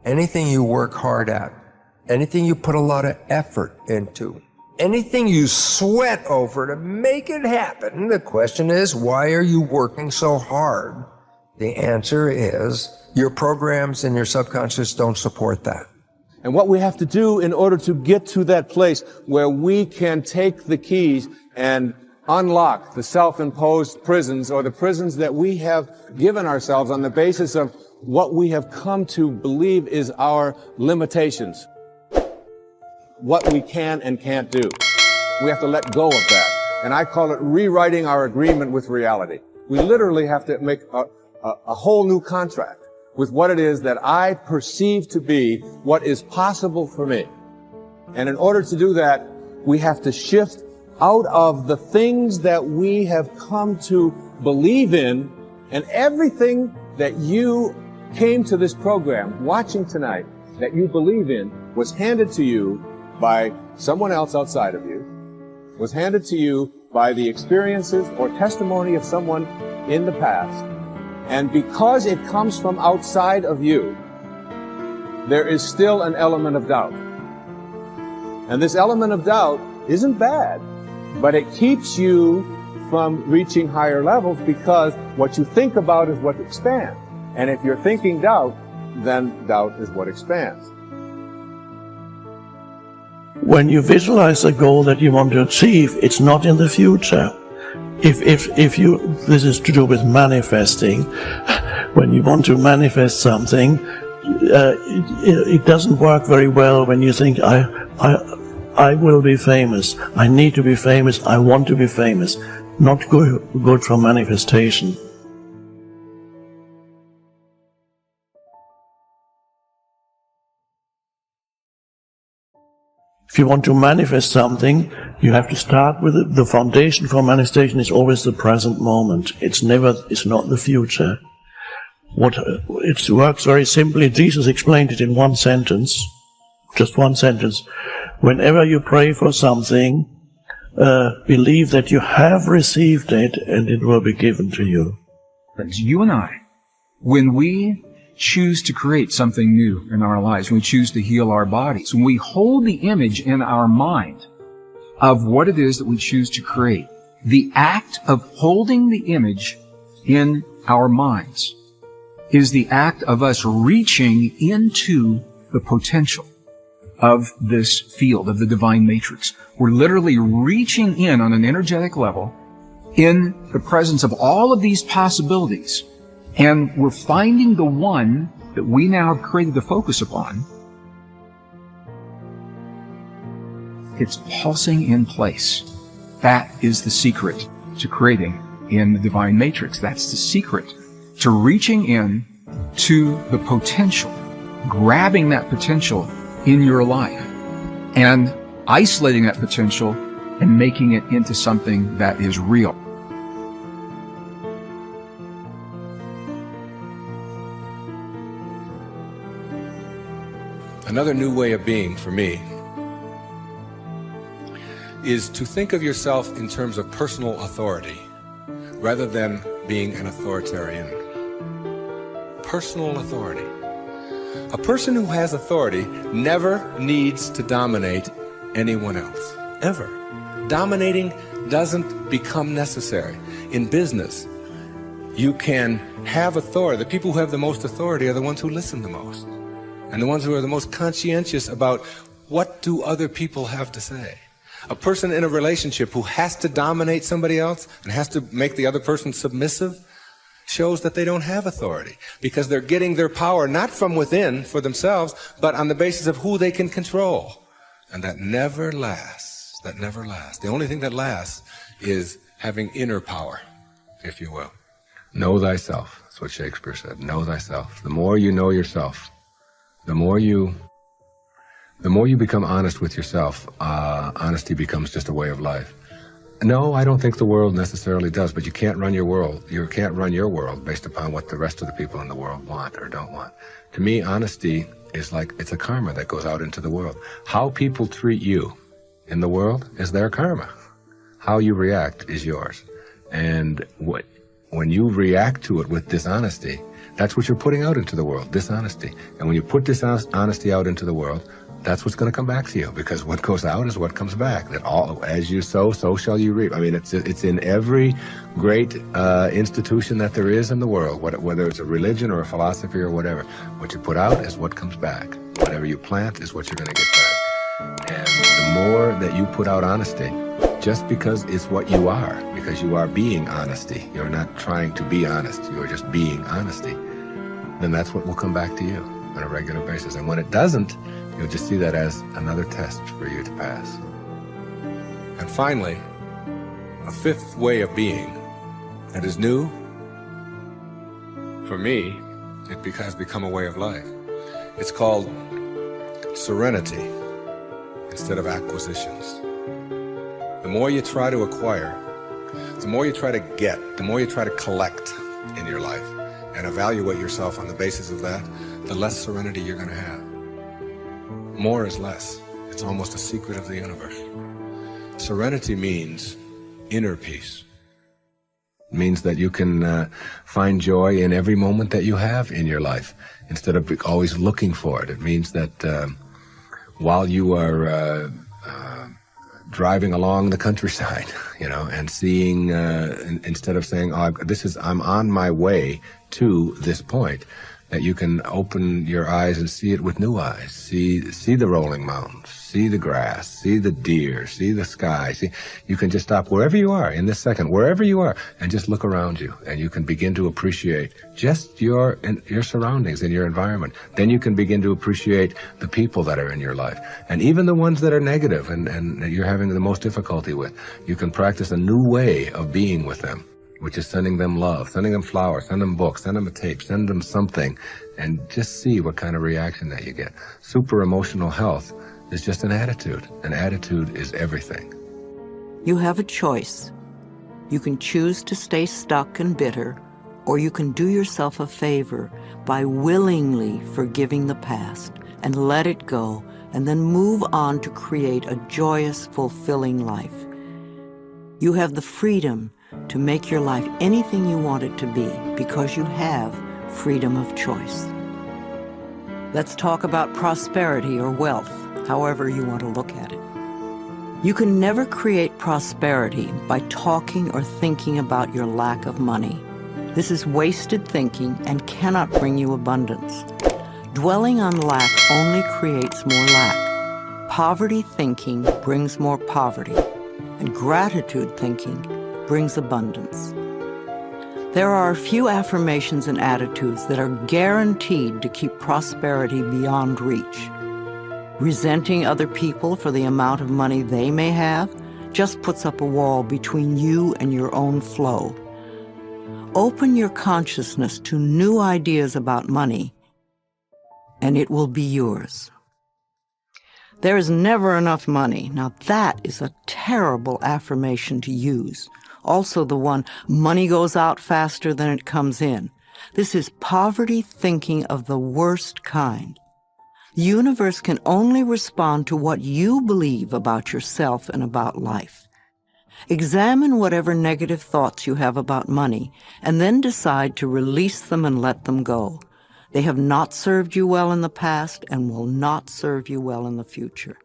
anything you work hard at, anything you put a lot of effort into, anything you sweat over to make it happen, the question is, why are you working so hard? The answer is, your programs and your subconscious don't support that. And what we have to do in order to get to that place where we can take the keys and unlock the self-imposed prisons, or the prisons that we have given ourselves on the basis of what we have come to believe is our limitations, what we can and can't do. We have to let go of that. And I call it rewriting our agreement with reality. We literally have to make a whole new contract with what it is that I perceive to be what is possible for me. And in order to do that, we have to shift out of the things that we have come to believe in, and everything that you came to this program watching tonight that you believe in was handed to you by someone else outside of you, was handed to you by the experiences or testimony of someone in the past. And because it comes from outside of you, there is still an element of doubt. And this element of doubt isn't bad, but it keeps you from reaching higher levels, because what you think about is what expands. And if you're thinking doubt, then doubt is what expands. When you visualize a goal that you want to achieve, it's not in the future. This is to do with manifesting. When you want to manifest something, it doesn't work very well when you think, I will be famous, I need to be famous, I want to be famous. Not good for manifestation. If you want to manifest something, you have to start with the foundation for manifestation is always the present moment. It's not the future. It works very simply. Jesus explained it in one sentence, just one sentence. Whenever you pray for something, believe that you have received it and it will be given to you. Friends, you and I, when we choose to create something new in our lives, when we choose to heal our bodies, when we hold the image in our mind of what it is that we choose to create, the act of holding the image in our minds is the act of us reaching into the potential of this field, of the divine matrix. We're literally reaching in on an energetic level in the presence of all of these possibilities, and we're finding the one that we now have created the focus upon. It's pulsing in place. That is the secret to creating in the divine matrix. That's the secret to reaching in to the potential, grabbing that potential in your life and isolating that potential and making it into something that is real. Another new way of being for me is to think of yourself in terms of personal authority rather than being an authoritarian. Personal authority. A person who has authority never needs to dominate anyone else, ever. Dominating doesn't become necessary. In business, you can have authority. The people who have the most authority are the ones who listen the most, and the ones who are the most conscientious about what do other people have to say. A person in a relationship who has to dominate somebody else and has to make the other person submissive shows that they don't have authority, because they're getting their power not from within for themselves, but on the basis of who they can control. And that never lasts. That never lasts. The only thing that lasts is having inner power, if you will. Know thyself. That's what Shakespeare said. Know thyself. The more you know yourself, the more you become honest with yourself, honesty becomes just a way of life. No, I don't think the world necessarily does, but you can't run your world. You can't run your world based upon what the rest of the people in the world want or don't want. To me, honesty is like, it's a karma that goes out into the world. How people treat you in the world is their karma. How you react is yours. And when you react to it with dishonesty, That's what you're putting out into the world, dishonesty. And when you put dishonesty out into the world, that's what's going to come back to you, because what goes out is what comes back. That all, as you sow, so shall you reap. I mean, it's in every great institution that there is in the world, whether it's a religion or a philosophy or whatever. What you put out is what comes back. Whatever you plant is what you're going to get back. And the more that you put out honesty, just because it's what you are, because you are being honesty, you're not trying to be honest, you're just being honesty, then that's what will come back to you on a regular basis. And when it doesn't, you'll just see that as another test for you to pass. And finally, a fifth way of being that is new, for me, it has become a way of life. It's called serenity instead of acquisitions. The more you try to acquire, the more you try to get, the more you try to collect in your life and evaluate yourself on the basis of that, the less serenity you're going to have. More is less. It's almost a secret of the universe. Serenity means inner peace. It means that you can find joy in every moment that you have in your life instead of always looking for it. It means that while you are driving along the countryside, and seeing, instead of saying, oh, I'm on my way to this point, that you can open your eyes and see it with new eyes. See the rolling mountains, see the grass, see the deer, see the sky. You can just stop wherever you are in this second, wherever you are, and just look around you, and you can begin to appreciate just your surroundings and your environment. Then you can begin to appreciate the people that are in your life, and even the ones that are negative and you're having the most difficulty with. You can practice a new way of being with them, which is sending them love, sending them flowers, send them books, send them a tape, send them something, and just see what kind of reaction that you get. Super emotional health is just an attitude. An attitude is everything. You have a choice. You can choose to stay stuck and bitter, or you can do yourself a favor by willingly forgiving the past and let it go, and then move on to create a joyous, fulfilling life. You have the freedom to make your life anything you want it to be, because you have freedom of choice. Let's talk about prosperity or wealth, however you want to look at it. You can never create prosperity by talking or thinking about your lack of money. This is wasted thinking and cannot bring you abundance. Dwelling on lack only creates more lack. Poverty thinking brings more poverty, and gratitude thinking brings abundance. There are a few affirmations and attitudes that are guaranteed to keep prosperity beyond reach. Resenting other people for the amount of money they may have just puts up a wall between you and your own flow. Open your consciousness to new ideas about money, and it will be yours. There is never enough money. Now that is a terrible affirmation to use. Also the one, money goes out faster than it comes in. This is poverty thinking of the worst kind. The universe can only respond to what you believe about yourself and about life. Examine whatever negative thoughts you have about money, and then decide to release them and let them go. They have not served you well in the past and will not serve you well in the future.